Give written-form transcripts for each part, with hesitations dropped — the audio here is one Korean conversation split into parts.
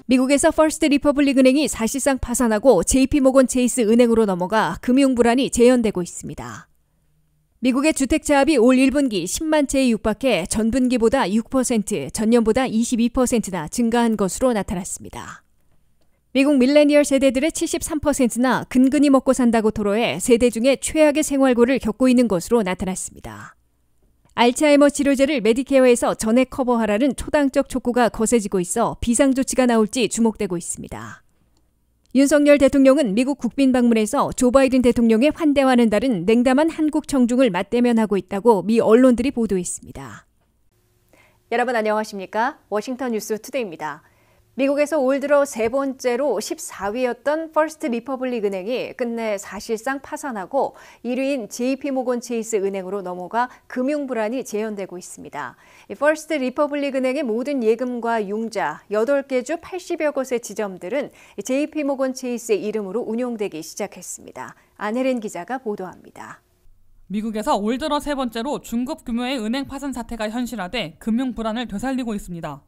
미국에서 퍼스트 리퍼블릭 은행이 사실상 파산하고 JP모건 체이스 은행으로 넘어가 금융 불안이 재현되고 있습니다. 미국의 주택자합이 올 1분기 10만 채에 육박해 전분기보다 6%, 전년보다 22%나 증가한 것으로 나타났습니다. 미국 밀레니얼 세대들의 73%나 근근히 먹고 산다고 토로해 세대 중에 최악의 생활고를 겪고 있는 것으로 나타났습니다. 알츠하이머 치료제를 메디케어에서 전액 커버하라는 초당적 촉구가 거세지고 있어 비상조치가 나올지 주목되고 있습니다. 윤석열 대통령은 미국 국빈 방문에서 조 바이든 대통령의 환대와는 다른 냉담한 한국 청중을 맞대면하고 있다고 미 언론들이 보도했습니다. 여러분 안녕하십니까? 워싱턴 뉴스 투데이입니다. 미국에서 올 들어 세 번째로 14위였던 퍼스트 리퍼블릭 은행이 끝내 사실상 파산하고 1위인 JP모건 체이스 은행으로 넘어가 금융 불안이 재현되고 있습니다. 퍼스트 리퍼블릭 은행의 모든 예금과 융자 8개 주 80여 곳의 지점들은 JP모건 체이스의 이름으로 운용되기 시작했습니다. 안혜린 기자가 보도합니다. 미국에서 올 들어 세 번째로 중급 규모의 은행 파산 사태가 현실화돼 금융 불안을 되살리고 있습니다.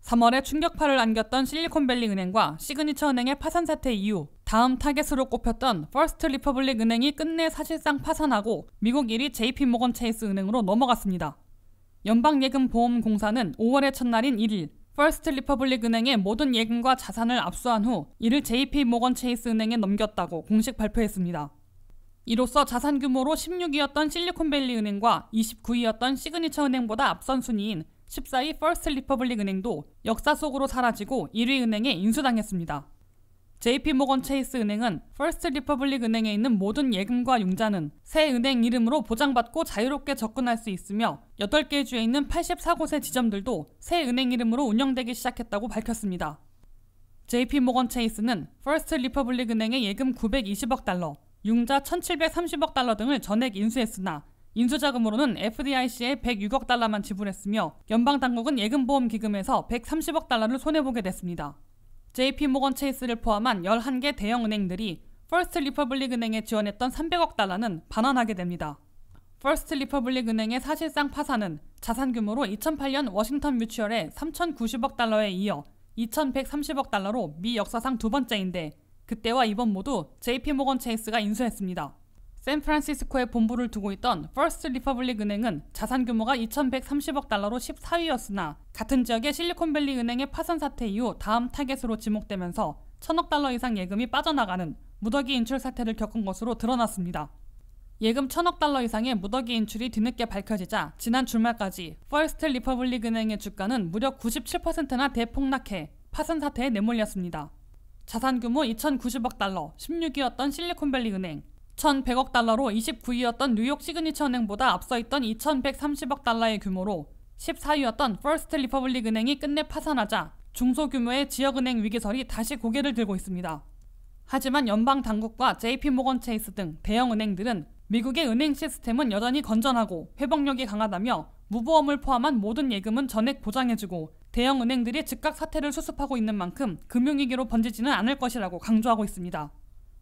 3월에 충격파를 안겼던 실리콘밸리 은행과 시그니처 은행의 파산 사태 이후 다음 타겟으로 꼽혔던 퍼스트 리퍼블릭 은행이 끝내 사실상 파산하고 미국 1위 JP모건 체이스 은행으로 넘어갔습니다. 연방예금보험공사는 5월의 첫날인 1일 퍼스트 리퍼블릭 은행의 모든 예금과 자산을 압수한 후 이를 JP모건 체이스 은행에 넘겼다고 공식 발표했습니다. 이로써 자산 규모로 16위였던 실리콘밸리 은행과 29위였던 시그니처 은행보다 앞선 순위인 14위 퍼스트 리퍼블릭 은행도 역사 속으로 사라지고 1위 은행에 인수당했습니다. JP모건 체이스 은행은 퍼스트 리퍼블릭 은행에 있는 모든 예금과 융자는 새 은행 이름으로 보장받고 자유롭게 접근할 수 있으며 8개 주에 있는 84곳의 지점들도 새 은행 이름으로 운영되기 시작했다고 밝혔습니다. JP모건 체이스는 퍼스트 리퍼블릭 은행의 예금 920억 달러, 융자 1730억 달러 등을 전액 인수했으나 인수자금으로는 FDIC에 106억 달러만 지불했으며 연방당국은 예금보험기금에서 130억 달러를 손해보게 됐습니다. JP모건 체이스를 포함한 11개 대형 은행들이 퍼스트 리퍼블릭 은행에 지원했던 300억 달러는 반환하게 됩니다. 퍼스트 리퍼블릭 은행의 사실상 파산은 자산 규모로 2008년 워싱턴 뮤추얼의 3,090억 달러에 이어 2,130억 달러로 미 역사상 두 번째인데 그때와 이번 모두 JP모건 체이스가 인수했습니다. 샌프란시스코에 본부를 두고 있던 퍼스트 리퍼블릭 은행은 자산 규모가 2,130억 달러로 14위였으나 같은 지역의 실리콘밸리 은행의 파산 사태 이후 다음 타겟으로 지목되면서 1,000억 달러 이상 예금이 빠져나가는 무더기 인출 사태를 겪은 것으로 드러났습니다. 예금 1,000억 달러 이상의 무더기 인출이 뒤늦게 밝혀지자 지난 주말까지 퍼스트 리퍼블릭 은행의 주가는 무려 97%나 대폭락해 파산 사태에 내몰렸습니다. 자산 규모 2,090억 달러, 16위였던 실리콘밸리 은행, 1,100억 달러로 29위였던 뉴욕 시그니처 은행보다 앞서 있던 2,130억 달러의 규모로 14위였던 퍼스트 리퍼블릭 은행이 끝내 파산하자 중소규모의 지역은행 위기설이 다시 고개를 들고 있습니다. 하지만 연방당국과 JP모건 체이스 등 대형 은행들은 미국의 은행 시스템은 여전히 건전하고 회복력이 강하다며 무보험을 포함한 모든 예금은 전액 보장해주고 대형 은행들이 즉각 사태를 수습하고 있는 만큼 금융위기로 번지지는 않을 것이라고 강조하고 있습니다.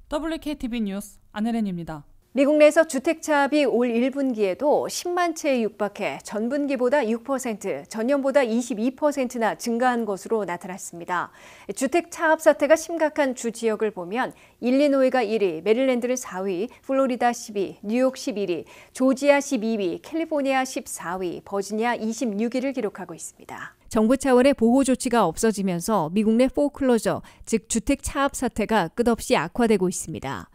WKTV 뉴스 안혜린입니다. 미국 내에서 주택차압이 올 1분기에도 10만 채에 육박해 전분기보다 6%, 전년보다 22%나 증가한 것으로 나타났습니다. 주택차압 사태가 심각한 주 지역을 보면 일리노이가 1위, 메릴랜드는 4위, 플로리다 10위, 뉴욕 11위, 조지아 12위, 캘리포니아 14위, 버지니아 26위를 기록하고 있습니다. 정부 차원의 보호 조치가 없어지면서 미국 내 포클로저, 즉 주택 차압 사태가 끝없이 악화되고 있습니다.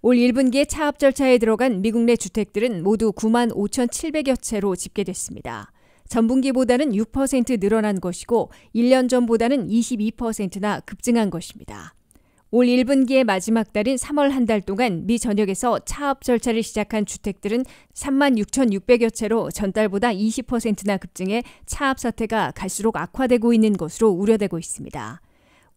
올 1분기에 차압 절차에 들어간 미국 내 주택들은 모두 9만 5,700여 채로 집계됐습니다. 전분기보다는 6% 늘어난 것이고 1년 전보다는 22%나 급증한 것입니다. 올 1분기의 마지막 달인 3월 한 달 동안 미 전역에서 차압 절차를 시작한 주택들은 3만 6,600여 채로 전달보다 20%나 급증해 차압 사태가 갈수록 악화되고 있는 것으로 우려되고 있습니다.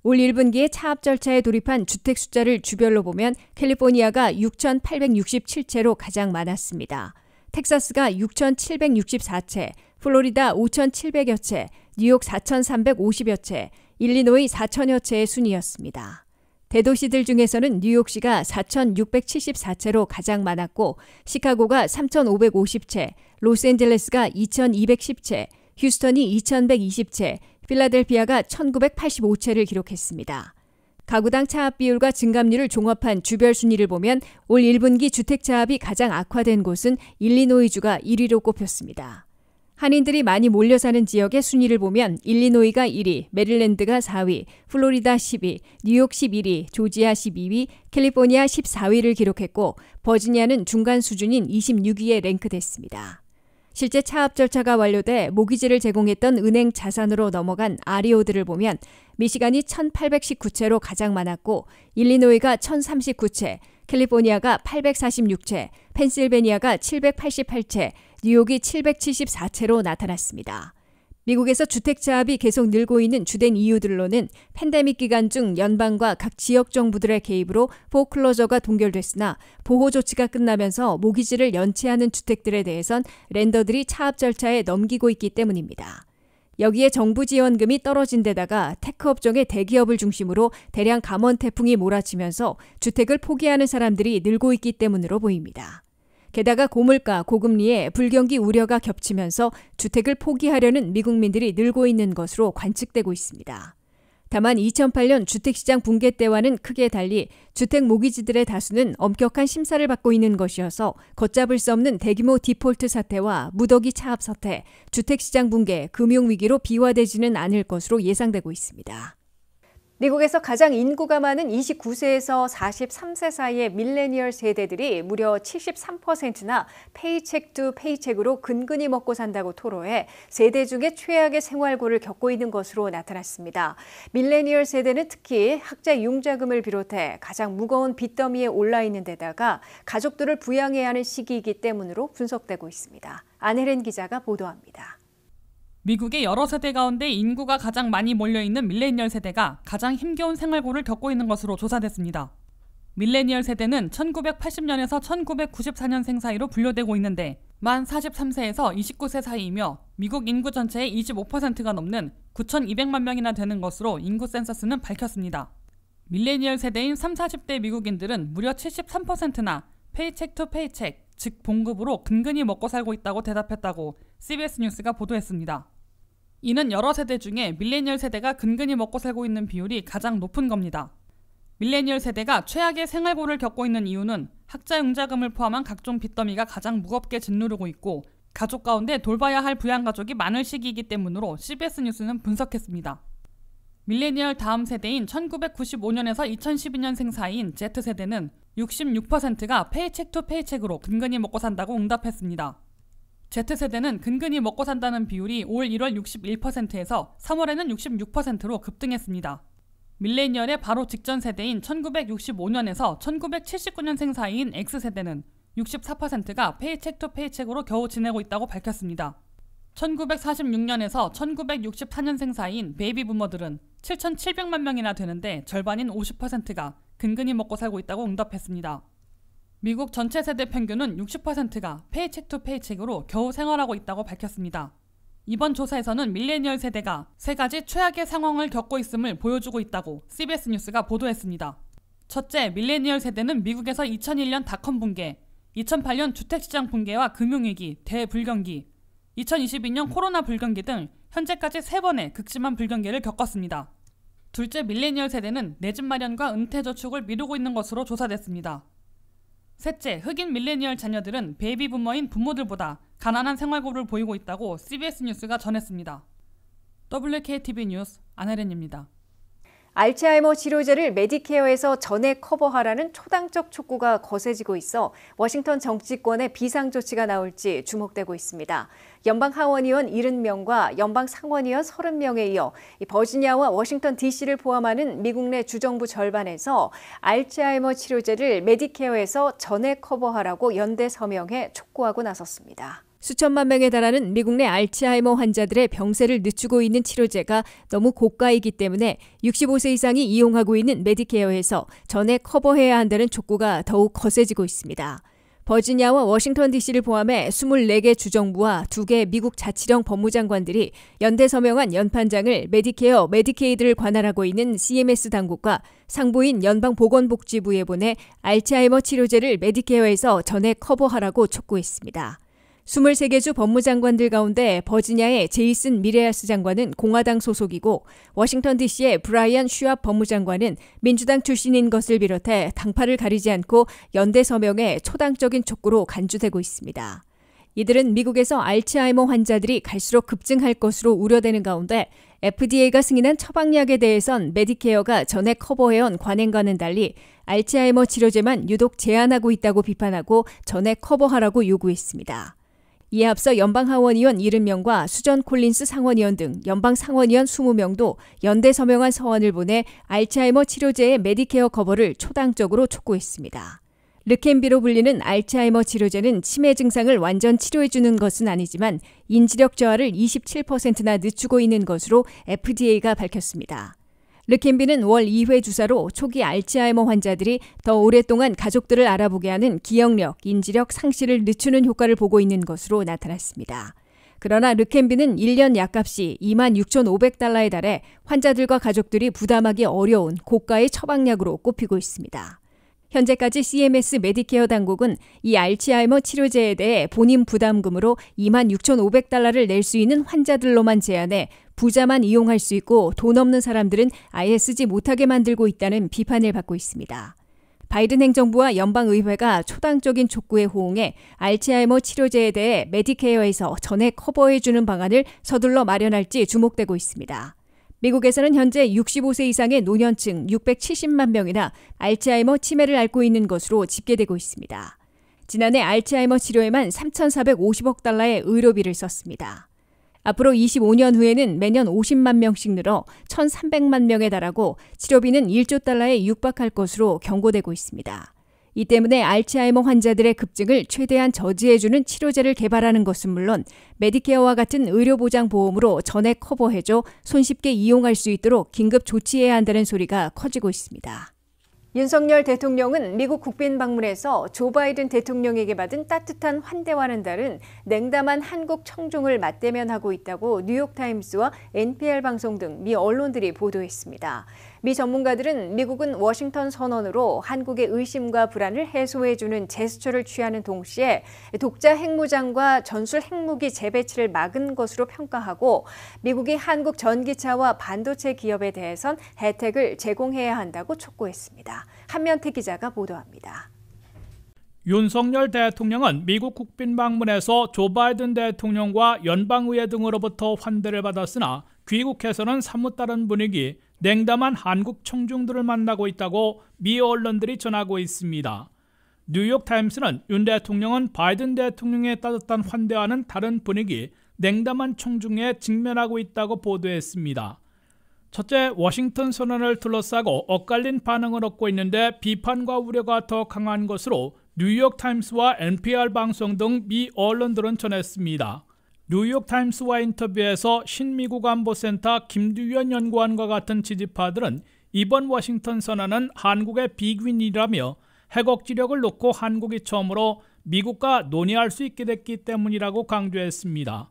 올 1분기에 차압 절차에 돌입한 주택 숫자를 주별로 보면 캘리포니아가 6,867채로 가장 많았습니다. 텍사스가 6,764채, 플로리다 5,700여 채, 뉴욕 4,350여 채, 일리노이 4,000여 채의 순이었습니다. 대도시들 중에서는 뉴욕시가 4,674채로 가장 많았고 시카고가 3,550채, 로스앤젤레스가 2,210채, 휴스턴이 2,120채, 필라델피아가 1985채를 기록했습니다. 가구당 차압 비율과 증감률을 종합한 주별 순위를 보면 올 1분기 주택 차압이 가장 악화된 곳은 일리노이주가 1위로 꼽혔습니다. 한인들이 많이 몰려 사는 지역의 순위를 보면 일리노이가 1위, 메릴랜드가 4위, 플로리다 10위, 뉴욕 11위, 조지아 12위, 캘리포니아 14위를 기록했고 버지니아는 중간 수준인 26위에 랭크됐습니다. 실제 차압 절차가 완료돼 모기지를 제공했던 은행 자산으로 넘어간 아리오드를 보면 미시간이 1,819채로 가장 많았고 일리노이가 1,039채, 캘리포니아가 846채, 펜실베니아가 788채, 뉴욕이 774채로 나타났습니다. 미국에서 주택 차압이 계속 늘고 있는 주된 이유들로는 팬데믹 기간 중 연방과 각 지역 정부들의 개입으로 포클로저가 동결됐으나 보호 조치가 끝나면서 모기지를 연체하는 주택들에 대해선 랜더들이 차압 절차에 넘기고 있기 때문입니다. 여기에 정부 지원금이 떨어진 데다가 테크 업종의 대기업을 중심으로 대량 감원 태풍이 몰아치면서 주택을 포기하는 사람들이 늘고 있기 때문으로 보입니다. 게다가 고물가, 고금리에 불경기 우려가 겹치면서 주택을 포기하려는 미국민들이 늘고 있는 것으로 관측되고 있습니다. 다만 2008년 주택시장 붕괴 때와는 크게 달리 주택 모기지들의 다수는 엄격한 심사를 받고 있는 것이어서 걷잡을 수 없는 대규모 디폴트 사태와 무더기 차압 사태, 주택시장 붕괴, 금융위기로 비화되지는 않을 것으로 예상되고 있습니다. 미국에서 가장 인구가 많은 29세에서 43세 사이의 밀레니얼 세대들이 무려 73%나 페이책 투 페이책으로 근근히 먹고 산다고 토로해 세대 중에 최악의 생활고를 겪고 있는 것으로 나타났습니다. 밀레니얼 세대는 특히 학자 융자금을 비롯해 가장 무거운 빚더미에 올라 있는 데다가 가족들을 부양해야 하는 시기이기 때문으로 분석되고 있습니다. 안혜린 기자가 보도합니다. 미국의 여러 세대 가운데 인구가 가장 많이 몰려있는 밀레니얼 세대가 가장 힘겨운 생활고를 겪고 있는 것으로 조사됐습니다. 밀레니얼 세대는 1980년에서 1994년생 사이로 분류되고 있는데 만 43세에서 29세 사이이며 미국 인구 전체의 25%가 넘는 9,200만 명이나 되는 것으로 인구 센서스는 밝혔습니다. 밀레니얼 세대인 30, 40대 미국인들은 무려 73%나 페이책 투 페이책, 즉 봉급으로 근근히 먹고 살고 있다고 대답했다고 CBS 뉴스가 보도했습니다. 이는 여러 세대 중에 밀레니얼 세대가 근근히 먹고 살고 있는 비율이 가장 높은 겁니다. 밀레니얼 세대가 최악의 생활고를 겪고 있는 이유는 학자 융자금을 포함한 각종 빚더미가 가장 무겁게 짓누르고 있고 가족 가운데 돌봐야 할 부양가족이 많을 시기이기 때문으로 CBS 뉴스는 분석했습니다. 밀레니얼 다음 세대인 1995년에서 2012년생 사이인 Z세대는 66%가 페이책 투 페이책으로 근근히 먹고 산다고 응답했습니다. Z세대는 근근히 먹고 산다는 비율이 올 1월 61%에서 3월에는 66%로 급등했습니다. 밀레니얼의 바로 직전 세대인 1965년에서 1979년생 사이인 X세대는 64%가 페이책 투 페이책으로 겨우 지내고 있다고 밝혔습니다. 1946년에서 1964년생 사이인 베이비 부머들은 7,700만 명이나 되는데 절반인 50%가 근근히 먹고 살고 있다고 응답했습니다. 미국 전체 세대 평균은 60%가 페이책 투 페이책으로 겨우 생활하고 있다고 밝혔습니다. 이번 조사에서는 밀레니얼 세대가 세 가지 최악의 상황을 겪고 있음을 보여주고 있다고 CBS 뉴스가 보도했습니다. 첫째, 밀레니얼 세대는 미국에서 2001년 닷컴 붕괴, 2008년 주택시장 붕괴와 금융위기, 대불경기, 2022년 코로나 불경기 등 현재까지 3번의 극심한 불경기를 겪었습니다. 둘째, 밀레니얼 세대는 내 집 마련과 은퇴저축을 미루고 있는 것으로 조사됐습니다. 셋째, 흑인 밀레니얼 자녀들은 베이비 부머인 부모들보다 가난한 생활고를 보이고 있다고 CBS 뉴스가 전했습니다. WKTV 뉴스 안혜린입니다. 알츠하이머 치료제를 메디케어에서 전액 커버하라는 초당적 촉구가 거세지고 있어 워싱턴 정치권의 비상조치가 나올지 주목되고 있습니다. 연방 하원의원 70명과 연방 상원의원 30명에 이어 버지니아와 워싱턴 DC를 포함하는 미국 내 주정부 절반에서 알츠하이머 치료제를 메디케어에서 전액 커버하라고 연대 서명해 촉구하고 나섰습니다. 수천만 명에 달하는 미국 내 알츠하이머 환자들의 병세를 늦추고 있는 치료제가 너무 고가이기 때문에 65세 이상이 이용하고 있는 메디케어에서 전액 커버해야 한다는 촉구가 더욱 거세지고 있습니다. 버지니아와 워싱턴 DC를 포함해 24개 주정부와 2개 미국 자치령 법무장관들이 연대 서명한 연판장을 메디케어, 메디케이드를 관할하고 있는 CMS 당국과 상부인 연방보건복지부에 보내 알츠하이머 치료제를 메디케어에서 전액 커버하라고 촉구했습니다. 23개 주 법무장관들 가운데 버지니아의 제이슨 미레아스 장관은 공화당 소속이고 워싱턴 DC의 브라이언 슈압 법무장관은 민주당 출신인 것을 비롯해 당파를 가리지 않고 연대 서명에 초당적인 촉구로 간주되고 있습니다. 이들은 미국에서 알츠하이머 환자들이 갈수록 급증할 것으로 우려되는 가운데 FDA가 승인한 처방약에 대해선 메디케어가 전에 커버해온 관행과는 달리 알츠하이머 치료제만 유독 제한하고 있다고 비판하고 전에 커버하라고 요구했습니다. 이에 앞서 연방하원의원 70명과 수전 콜린스 상원의원 등 연방 상원의원 20명도 연대 서명한 서원을 보내 알츠하이머 치료제의 메디케어 커버를 초당적으로 촉구했습니다. 르켐비로 불리는 알츠하이머 치료제는 치매 증상을 완전 치료해주는 것은 아니지만 인지력 저하를 27%나 늦추고 있는 것으로 FDA가 밝혔습니다. 르켐비는 월 2회 주사로 초기 알츠하이머 환자들이 더 오랫동안 가족들을 알아보게 하는 기억력, 인지력 상실을 늦추는 효과를 보고 있는 것으로 나타났습니다. 그러나 르켐비는 1년 약값이 26,500달러에 달해 환자들과 가족들이 부담하기 어려운 고가의 처방약으로 꼽히고 있습니다. 현재까지 CMS 메디케어 당국은 이 알츠하이머 치료제에 대해 본인 부담금으로 26,500달러를 낼 수 있는 환자들로만 제한해 부자만 이용할 수 있고 돈 없는 사람들은 아예 쓰지 못하게 만들고 있다는 비판을 받고 있습니다. 바이든 행정부와 연방의회가 초당적인 촉구에 호응해 알츠하이머 치료제에 대해 메디케어에서 전액 커버해주는 방안을 서둘러 마련할지 주목되고 있습니다. 미국에서는 현재 65세 이상의 노년층 670만 명이나 알츠하이머 치매를 앓고 있는 것으로 집계되고 있습니다. 지난해 알츠하이머 치료에만 3,450억 달러의 의료비를 썼습니다. 앞으로 25년 후에는 매년 50만 명씩 늘어 1,300만 명에 달하고 치료비는 1조 달러에 육박할 것으로 경고되고 있습니다. 이 때문에 알츠하이머 환자들의 급증을 최대한 저지해주는 치료제를 개발하는 것은 물론 메디케어와 같은 의료보장보험으로 전액 커버해줘 손쉽게 이용할 수 있도록 긴급 조치해야 한다는 소리가 커지고 있습니다. 윤석열 대통령은 미국 국빈 방문에서 조 바이든 대통령에게 받은 따뜻한 환대와는 다른 냉담한 한국 청중을 맞대면하고 있다고 뉴욕타임스와 NPR 방송 등 미 언론들이 보도했습니다. 미 전문가들은 미국은 워싱턴 선언으로 한국의 의심과 불안을 해소해주는 제스처를 취하는 동시에 독자 핵무장과 전술 핵무기 재배치를 막은 것으로 평가하고 미국이 한국 전기차와 반도체 기업에 대해선 혜택을 제공해야 한다고 촉구했습니다. 한면태 기자가 보도합니다. 윤석열 대통령은 미국 국빈 방문에서 조 바이든 대통령과 연방의회 등으로부터 환대를 받았으나 귀국해서는 사뭇 다른 분위기, 냉담한 한국 청중들을 만나고 있다고 미 언론들이 전하고 있습니다. 뉴욕타임스는 윤 대통령은 바이든 대통령의 따뜻한 환대와는 다른 분위기, 냉담한 청중에 직면하고 있다고 보도했습니다. 첫째, 워싱턴 선언을 둘러싸고 엇갈린 반응을 얻고 있는데 비판과 우려가 더 강한 것으로 뉴욕타임스와 NPR 방송 등 미 언론들은 전했습니다. 뉴욕타임스와 인터뷰에서 신미국 안보센터 김두현 연구원과 같은 지지파들은 이번 워싱턴 선언은 한국의 비긴이라며 핵 억지력을 놓고 한국이 처음으로 미국과 논의할 수 있게 됐기 때문이라고 강조했습니다.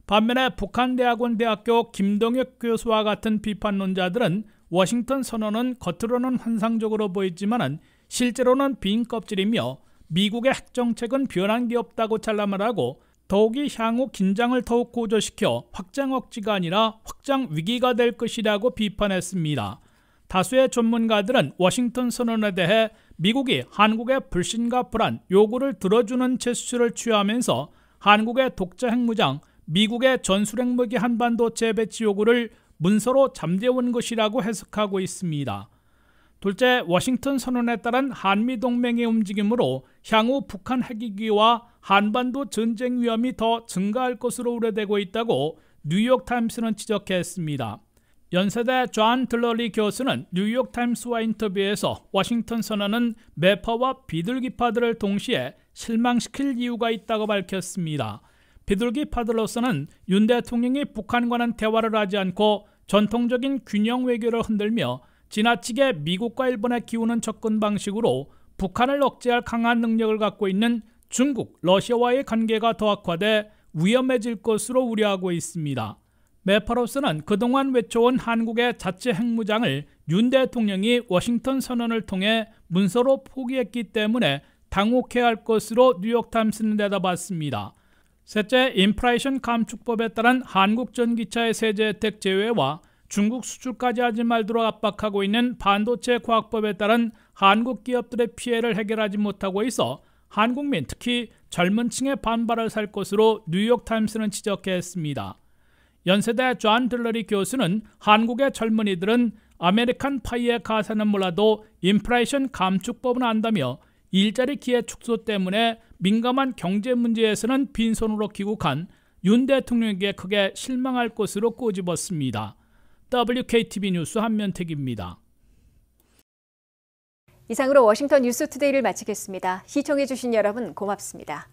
반면에 북한대학원 대학교 김동혁 교수와 같은 비판론자들은 워싱턴 선언은 겉으로는 환상적으로 보이지만 실제로는 빈 껍질이며 미국의 핵정책은 변한 게 없다고 잘라말하고 더욱이 향후 긴장을 더욱 고조시켜 확장 억지가 아니라 확장 위기가 될 것이라고 비판했습니다. 다수의 전문가들은 워싱턴 선언에 대해 미국이 한국의 불신과 불안, 요구를 들어주는 제스처를 취하면서 한국의 독자 핵무장, 미국의 전술핵무기 한반도 재배치 요구를 문서로 잠재운 것이라고 해석하고 있습니다. 둘째, 워싱턴 선언에 따른 한미동맹의 움직임으로 향후 북한 핵위기와 한반도 전쟁 위험이 더 증가할 것으로 우려되고 있다고 뉴욕타임스는 지적했습니다. 연세대 존 들러리 교수는 뉴욕타임스와 인터뷰에서 워싱턴 선언은 매파와 비둘기파들을 동시에 실망시킬 이유가 있다고 밝혔습니다. 비둘기파들로서는 윤 대통령이 북한과는 대화를 하지 않고 전통적인 균형 외교를 흔들며 지나치게 미국과 일본에 기우는 접근 방식으로 북한을 억제할 강한 능력을 갖고 있는 중국, 러시아와의 관계가 더 악화돼 위험해질 것으로 우려하고 있습니다. 매파로서는 그동안 외쳐온 한국의 자체 핵무장을 윤 대통령이 워싱턴 선언을 통해 문서로 포기했기 때문에 당혹해야 할 것으로 뉴욕타임스는 내다봤습니다. 셋째, 인플레이션 감축법에 따른 한국 전기차의 세제 혜택 제외와 중국 수출까지 하지 말도록 압박하고 있는 반도체 과학법에 따른 한국 기업들의 피해를 해결하지 못하고 있어 한국민, 특히 젊은 층의 반발을 살 것으로 뉴욕타임스는 지적했습니다. 연세대 존 들러리 교수는 한국의 젊은이들은 아메리칸 파이의 가사는 몰라도 인플레이션 감축법은 안다며 일자리 기회 축소 때문에 민감한 경제 문제에서는 빈손으로 귀국한 윤 대통령에게 크게 실망할 것으로 꼬집었습니다. WKTV 뉴스 한면택입니다. 이상으로 워싱턴 뉴스투데이를 마치겠습니다. 시청해주신 여러분 고맙습니다.